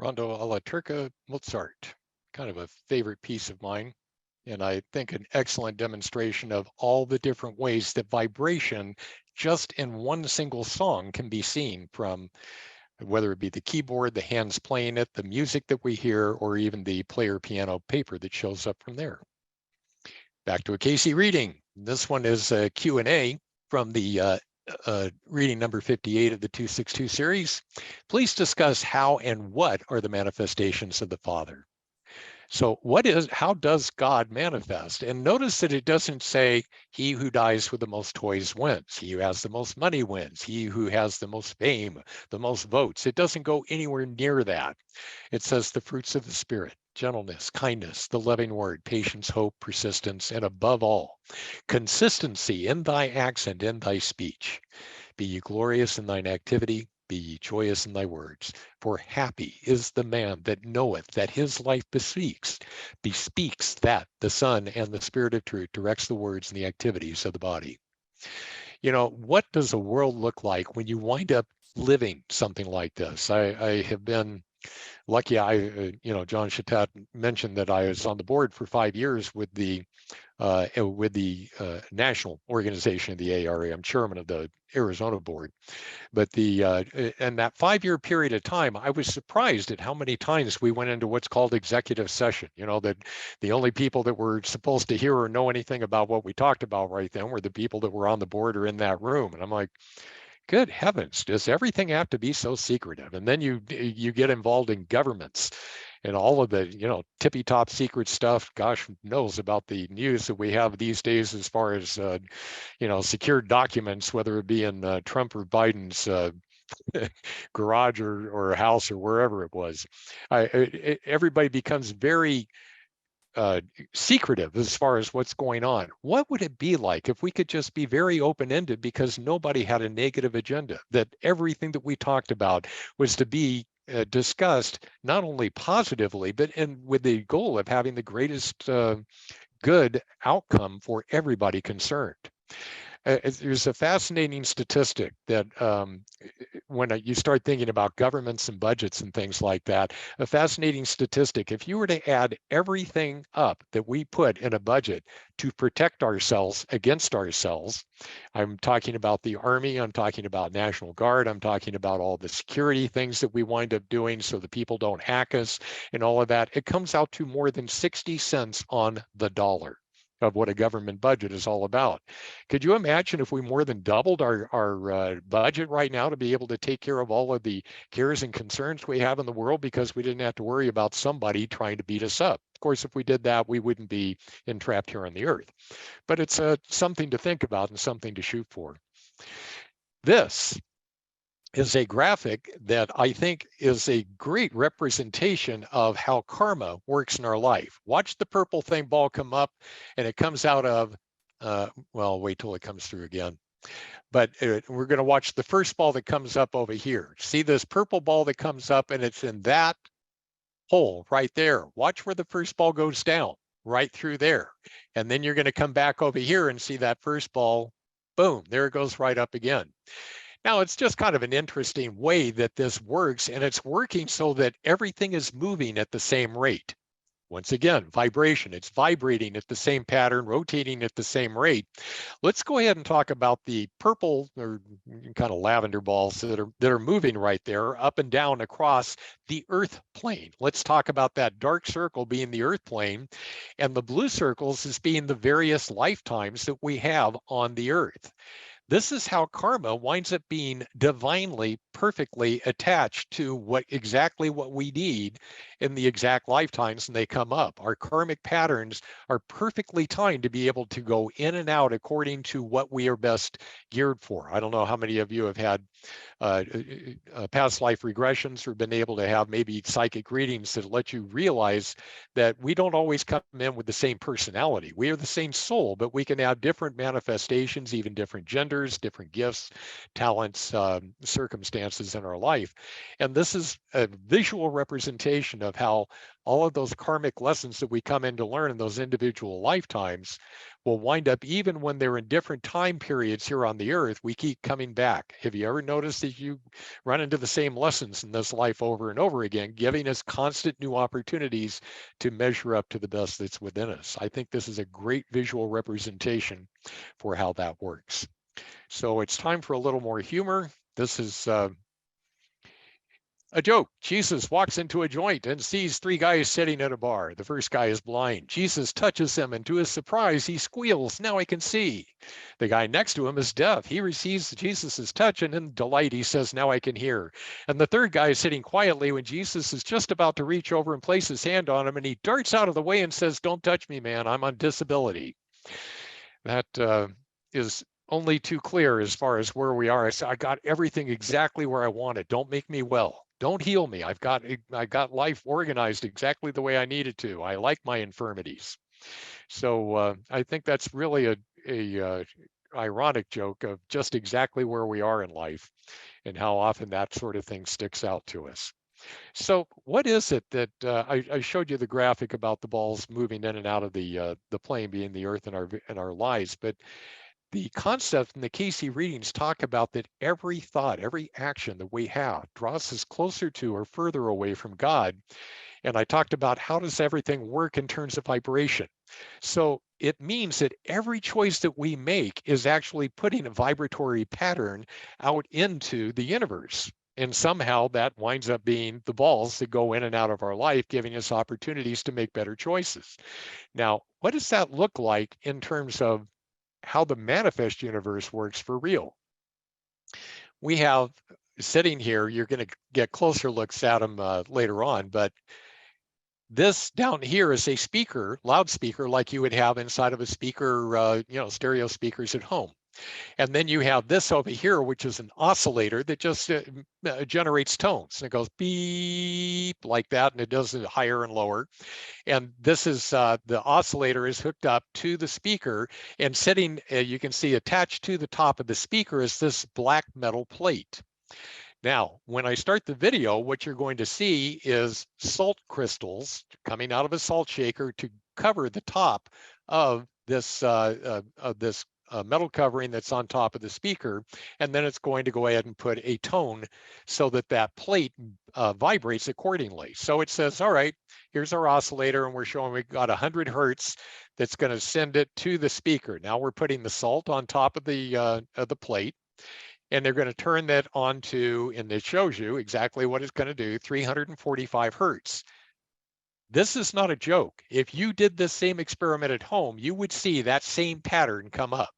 Rondo alla Turca, Mozart, kind of a favorite piece of mine. And I think an excellent demonstration of all the different ways that vibration just in one single song can be seen, from whether it be the keyboard, the hands playing it, the music that we hear, or even the player piano paper that shows up from there. Back to a Cayce reading. This one is a Q&A from the reading number 58 of the 262 series. Please discuss how and what are the manifestations of the Father. So how does God manifest? And notice that it doesn't say he who dies with the most toys wins. He who has the most money wins. He who has the most fame, the most votes. It doesn't go anywhere near that. It says the fruits of the Spirit, gentleness, kindness, the loving word, patience, hope, persistence, and above all, consistency in thy accent, in thy speech. Be ye glorious in thine activity, be ye joyous in thy words. For happy is the man that knoweth that his life bespeaks that the Son and the Spirit of truth directs the words and the activities of the body. You know, what does a world look like when you wind up living something like this? I have been lucky. John Schroeder mentioned that I was on the board for 5 years with the national organization of the ARA. I'm chairman of the Arizona board. But in that 5-year period of time, I was surprised at how many times we went into what's called executive session. You know, that the only people that were supposed to hear or know anything about what we talked about right then were the people that were on the board or in that room. And I'm like, good heavens, does everything have to be so secretive? And then you get involved in governments and all of the, tippy top secret stuff. Gosh knows about the news that we have these days as far as, secured documents, whether it be in Trump or Biden's garage or house or wherever it was. Everybody becomes very secretive as far as what's going on. What would it be like if we could just be very open-ended because nobody had a negative agenda, that everything that we talked about was to be discussed not only positively, but with the goal of having the greatest good outcome for everybody concerned. There's a fascinating statistic that when you start thinking about governments and budgets and things like that, a fascinating statistic, if you were to add everything up that we put in a budget to protect ourselves against ourselves, I'm talking about the Army, I'm talking about National Guard, I'm talking about all the security things that we wind up doing so the people don't hack us and all of that, it comes out to more than 60 cents on the dollar of what a government budget is all about. Could you imagine if we more than doubled our budget right now to be able to take care of all of the cares and concerns we have in the world because we didn't have to worry about somebody trying to beat us up? Of course, if we did that, we wouldn't be entrapped here on the earth. But it's something to think about and something to shoot for. This is a graphic that I think is a great representation of how karma works in our life. Watch the purple thing ball come up, and it comes out of, well, wait till it comes through again. But we're going to watch the first ball that comes up over here. See this purple ball that comes up, and it's in that hole right there. Watch where the first ball goes down, right through there. And then you're going to come back over here and see that first ball, boom, there it goes right up again. Now, it's just kind of an interesting way that this works, and it's working so that everything is moving at the same rate. Once again, vibration, it's vibrating at the same pattern, rotating at the same rate. Let's go ahead and talk about the purple or kind of lavender balls that are moving right there up and down across the earth plane. Let's talk about that dark circle being the earth plane, and the blue circles as being the various lifetimes that we have on the earth. This is how karma winds up being divinely, perfectly attached to exactly what we need in the exact lifetimes when they come up. Our karmic patterns are perfectly timed to be able to go in and out according to what we are best geared for. I don't know how many of you have had past life regressions or been able to have maybe psychic readings that let you realize that we don't always come in with the same personality. We are the same soul, but we can have different manifestations, even different genders, different gifts, talents, circumstances in our life. And this is a visual representation of how all of those karmic lessons that we come in to learn in those individual lifetimes will wind up, even when they're in different time periods here on the earth, we keep coming back. Have you ever noticed that you run into the same lessons in this life over and over again, giving us constant new opportunities to measure up to the best that's within us? I think this is a great visual representation for how that works. So it's time for a little more humor. This is A joke. Jesus walks into a joint and sees three guys sitting at a bar. The first guy is blind. Jesus touches him, and to his surprise, he squeals, "Now I can see." The guy next to him is deaf. He receives Jesus's touch, and in delight, he says, "Now I can hear." And the third guy is sitting quietly when Jesus is just about to reach over and place his hand on him, and he darts out of the way and says, "Don't touch me, man. I'm on disability." That is only too clear as far as where we are. I got everything exactly where I want it. Don't make me well. Don't heal me. I got life organized exactly the way I need it to. I like my infirmities. So I think that's really a ironic joke of just exactly where we are in life and how often that sort of thing sticks out to us. So what is it that I showed you the graphic about the balls moving in and out of the plane being the earth in our lives, but the concept in the Cayce readings talk about that every thought, every action that we have draws us closer to or further away from God. And I talked about how does everything work in terms of vibration. So it means that every choice that we make is actually putting a vibratory pattern out into the universe. And somehow that winds up being the balls that go in and out of our life, giving us opportunities to make better choices. Now, what does that look like in terms of how the manifest universe works for real? We have sitting here, you're going to get closer looks at them later on, but this down here is a speaker, loudspeaker, like you would have inside of a speaker, stereo speakers at home. And then you have this over here, which is an oscillator that just generates tones. And it goes beep like that, and it does it higher and lower. And this is the oscillator is hooked up to the speaker, and sitting, you can see attached to the top of the speaker is this black metal plate. Now, when I start the video, what you're going to see is salt crystals coming out of a salt shaker to cover the top of this metal covering that's on top of the speaker, and then it's going to go ahead and put a tone so that that plate vibrates accordingly. So it says, all right, here's our oscillator, and we're showing we've got 100 hertz that's going to send it to the speaker. Now we're putting the salt on top of the plate, and they're going to turn that onto, and it shows you exactly what it's going to do, 345 hertz. This is not a joke. If you did this same experiment at home, you would see that same pattern come up.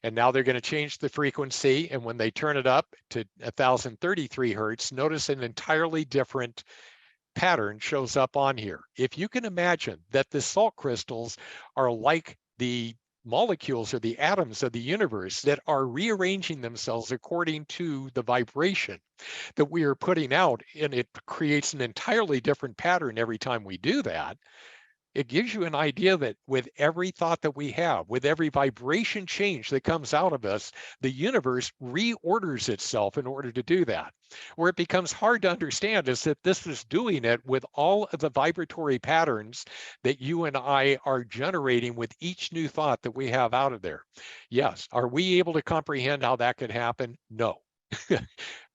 And now they're going to change the frequency, and when they turn it up to 1033 hertz, notice an entirely different pattern shows up on here. If you can imagine that the salt crystals are like the molecules or the atoms of the universe that are rearranging themselves according to the vibration that we are putting out, and it creates an entirely different pattern every time we do that. It gives you an idea that with every thought that we have, with every vibration change that comes out of us, the universe reorders itself in order to do that. Where it becomes hard to understand is that this is doing it with all of the vibratory patterns that you and I are generating with each new thought that we have out of there. Yes. Are we able to comprehend how that could happen? No.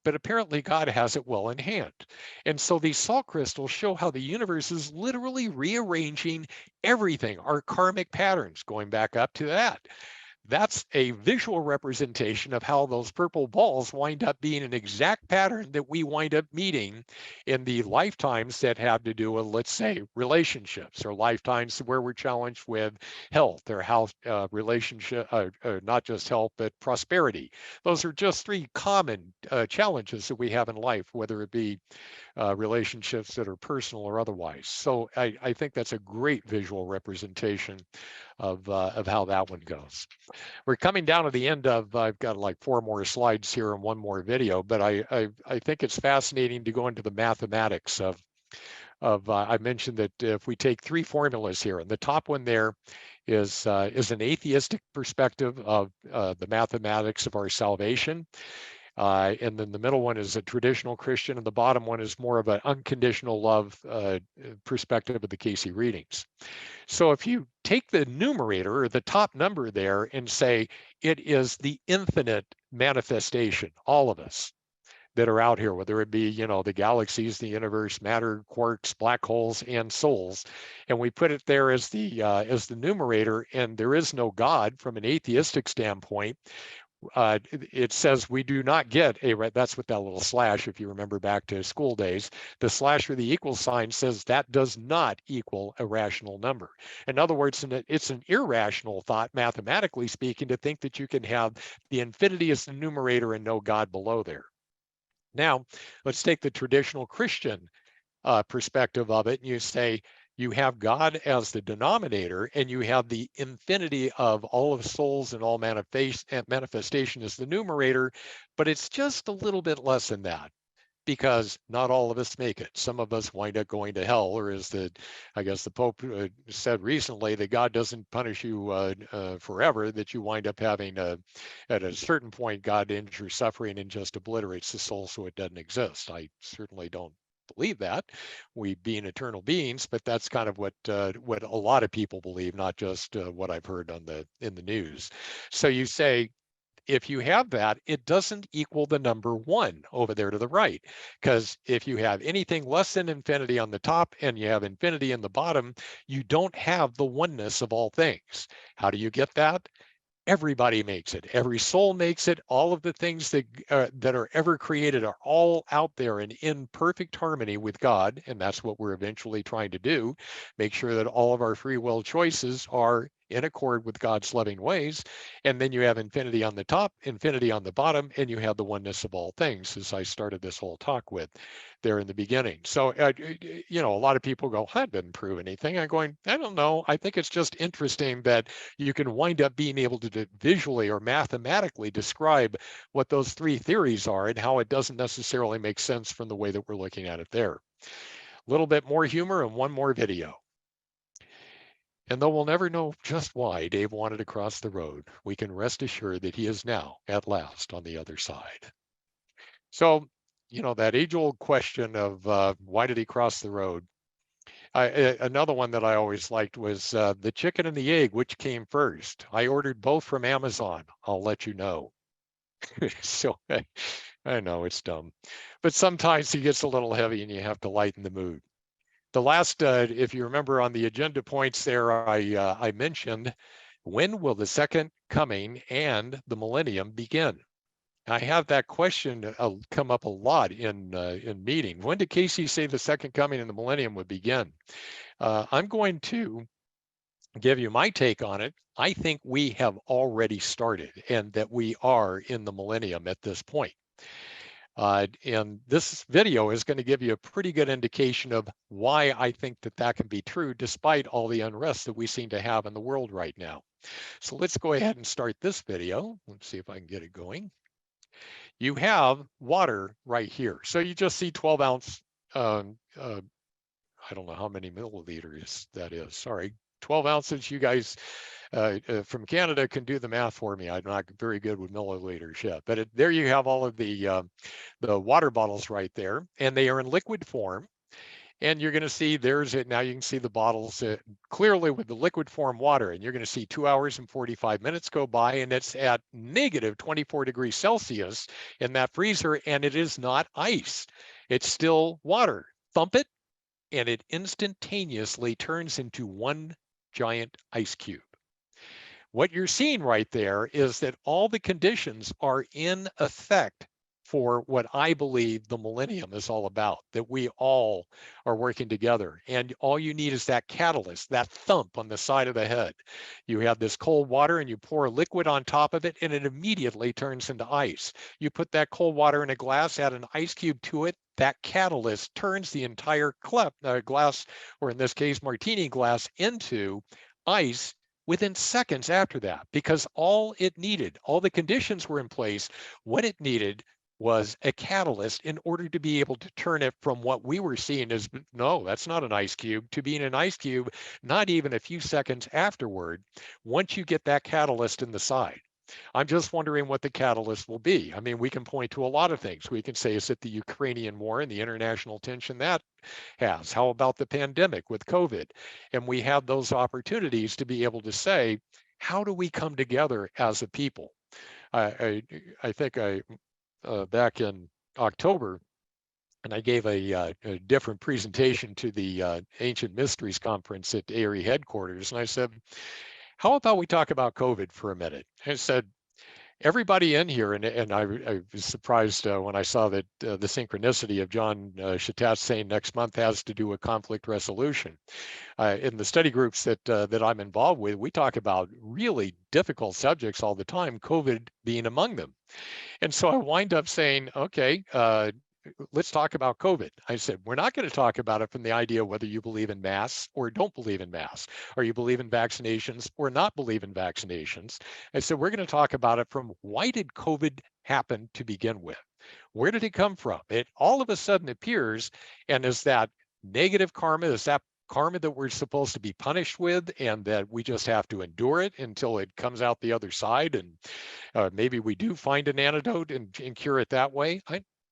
But apparently God has it well in hand. And so these salt crystals show how the universe is literally rearranging everything, our karmic patterns, going back up to that. That's a visual representation of how those purple balls wind up being an exact pattern that we wind up meeting in the lifetimes that have to do with, let's say, relationships, or lifetimes where we're challenged with health or health relationship, not just health, but prosperity. Those are just three common challenges that we have in life, whether it be relationships that are personal or otherwise. So I think that's a great visual representation of how that one goes. We're coming down to the end of, I've got like 4 more slides here and 1 more video, but I think it's fascinating to go into the mathematics of I mentioned that if we take 3 formulas here, and the top one there is an atheistic perspective of the mathematics of our salvation. And then the middle one is a traditional Christian, and the bottom one is more of an unconditional love perspective of the Cayce readings. So if you take the numerator, or the top number there, and say it is the infinite manifestation, all of us that are out here, whether it be, the galaxies, the universe, matter, quarks, black holes, and souls, and we put it there as the numerator, and there is no God from an atheistic standpoint, it says we do not get a, that's what that little slash, if you remember back to school days, the slash or the equal sign says that does not equal a rational number. In other words, it's an irrational thought, mathematically speaking, to think that you can have the infinity as the numerator and no God below there. Now, let's take the traditional Christian perspective of it, and you say you have God as the denominator, and you have the infinity of all of souls and all manifestation as the numerator, but it's just a little bit less than that, because not all of us make it. Some of us wind up going to hell, or as I guess the Pope said recently, that God doesn't punish you forever, that you wind up having at a certain point, God ends your suffering and just obliterates the soul so it doesn't exist. I certainly don't believe that, we being eternal beings, but that's kind of what a lot of people believe, not just what I've heard in the news. So you say, if you have that, it doesn't equal the number 1 over there to the right, because if you have anything less than infinity on the top and you have infinity in the bottom, you don't have the oneness of all things. How do you get that? Everybody makes it. Every soul makes it. All of the things that are ever created are all out there and in perfect harmony with God, and that's what we're eventually trying to do. Make sure that all of our free will choices are in accord with God's loving ways. And then you have infinity on the top, infinity on the bottom, and you have the oneness of all things, as I started this whole talk with there in the beginning. So, a lot of people go, that didn't prove anything. I'm going, I don't know. I think it's just interesting that you can wind up being able to visually or mathematically describe what those 3 theories are and how it doesn't necessarily make sense from the way that we're looking at it there. A little bit more humor and one more video. And though we'll never know just why Dave wanted to cross the road, we can rest assured that he is now, at last, on the other side. So, that age-old question of why did he cross the road? Another one that I always liked was the chicken and the egg, which came first? I ordered both from Amazon. I'll let you know. So I know it's dumb, but sometimes he gets a little heavy and you have to lighten the mood. The last, if you remember on the agenda points there, I mentioned, when will the second coming and the millennium begin? I have that question come up a lot in meetings. When did Cayce say the second coming and the millennium would begin? I'm going to give you my take on it. I think we have already started and that we are in the millennium at this point. And this video is going to give you a pretty good indication of why I think that can be true, despite all the unrest that we seem to have in the world right now. So let's go ahead and start this video. Let's see if I can get it going. You have water right here. So you just see 12 ounce, I don't know how many milliliters that is. Sorry, 12 ounces. You guys from Canada can do the math for me. I'm not very good with milliliters yet, but there you have all of the water bottles right there, and they are in liquid form. And you're going to see there's it. Now you can see the bottles clearly with the liquid form water, and you're going to see 2 hours and 45 minutes go by, and it's at negative 24 degrees Celsius in that freezer, and it is not ice. It's still water. Thump it, and it instantaneously turns into one giant ice cube. What you're seeing right there is that all the conditions are in effect for what I believe the millennium is all about, that we all are working together. And all you need is that catalyst, that thump on the side of the head. You have this cold water and you pour a liquid on top of it and it immediately turns into ice. You put that cold water in a glass, add an ice cube to it, that catalyst turns the entire glass, or in this case, martini glass, into ice within seconds after that, because all it needed, all the conditions were in place. What it needed was a catalyst in order to be able to turn it from what we were seeing as, no, that's not an ice cube, to being an ice cube, not even a few seconds afterward, once you get that catalyst in the side. I'm just wondering what the catalyst will be. I mean, we can point to a lot of things. We can say, is it the Ukrainian war and the international tension that has? How about the pandemic with COVID? And we have those opportunities to be able to say, how do we come together as a people? I think back in October, and I gave a different presentation to the Ancient Mysteries Conference at ARE headquarters. And I said, how about we talk about COVID for a minute? I said, everybody in here, and I was surprised when I saw that the synchronicity of John Schroeder saying next month has to do with conflict resolution. In the study groups that I'm involved with, we talk about really difficult subjects all the time, COVID being among them. And so I wind up saying, okay, let's talk about COVID. I said, we're not going to talk about it from the idea whether you believe in masks or don't believe in masks, or you believe in vaccinations or not believe in vaccinations. I said, we're going to talk about it from why did COVID happen to begin with? Where did it come from? It all of a sudden appears, and is that negative karma? Is that karma that we're supposed to be punished with, and that we just have to endure it until it comes out the other side, and maybe we do find an antidote and cure it that way?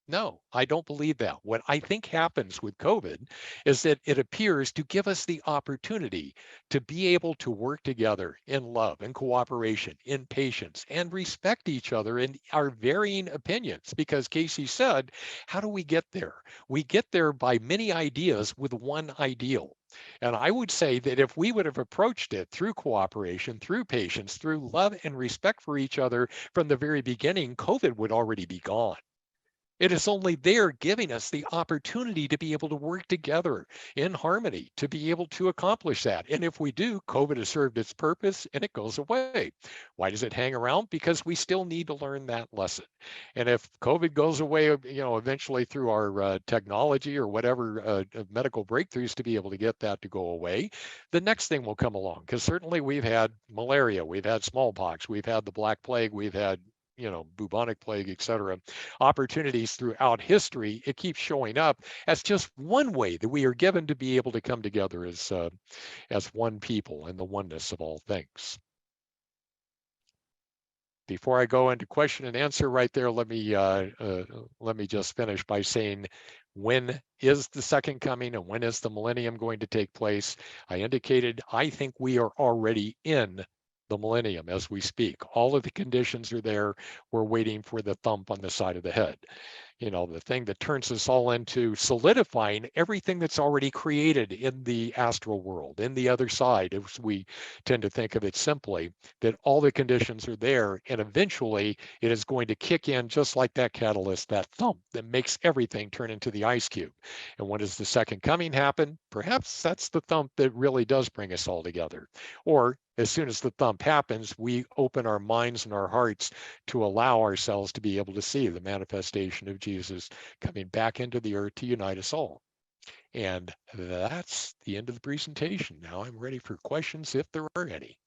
No, I don't believe that. What I think happens with COVID is that it appears to give us the opportunity to be able to work together in love and cooperation, in patience, and respect each other in our varying opinions. Because Casey said, how do we get there? We get there by many ideas with one ideal. And I would say that if we would have approached it through cooperation, through patience, through love and respect for each other from the very beginning, COVID would already be gone. It is only there giving us the opportunity to be able to work together in harmony, to be able to accomplish that. And if we do, COVID has served its purpose and it goes away. Why does it hang around? Because we still need to learn that lesson. And if COVID goes away, eventually through our technology or whatever medical breakthroughs to be able to get that to go away, the next thing will come along. Because certainly we've had malaria, we've had smallpox, we've had the Black Plague, we've had bubonic plague, et cetera, opportunities throughout history. It keeps showing up as just one way that we are given to be able to come together as one people in the oneness of all things. Before I go into question and answer right there, let me just finish by saying, when is the second coming and when is the millennium going to take place? I indicated I think we are already in the millennium as we speak. All of the conditions are there. We're waiting for the thump on the side of the head. The thing that turns us all into solidifying everything that's already created in the astral world, in the other side, as we tend to think of it simply, that all the conditions are there. And eventually it is going to kick in just like that catalyst, that thump that makes everything turn into the ice cube. And when does the second coming happen? Perhaps that's the thump that really does bring us all together. Or as soon as the thump happens, we open our minds and our hearts to allow ourselves to be able to see the manifestation of Jesus coming back into the earth to unite us all. And that's the end of the presentation. Now I'm ready for questions if there are any.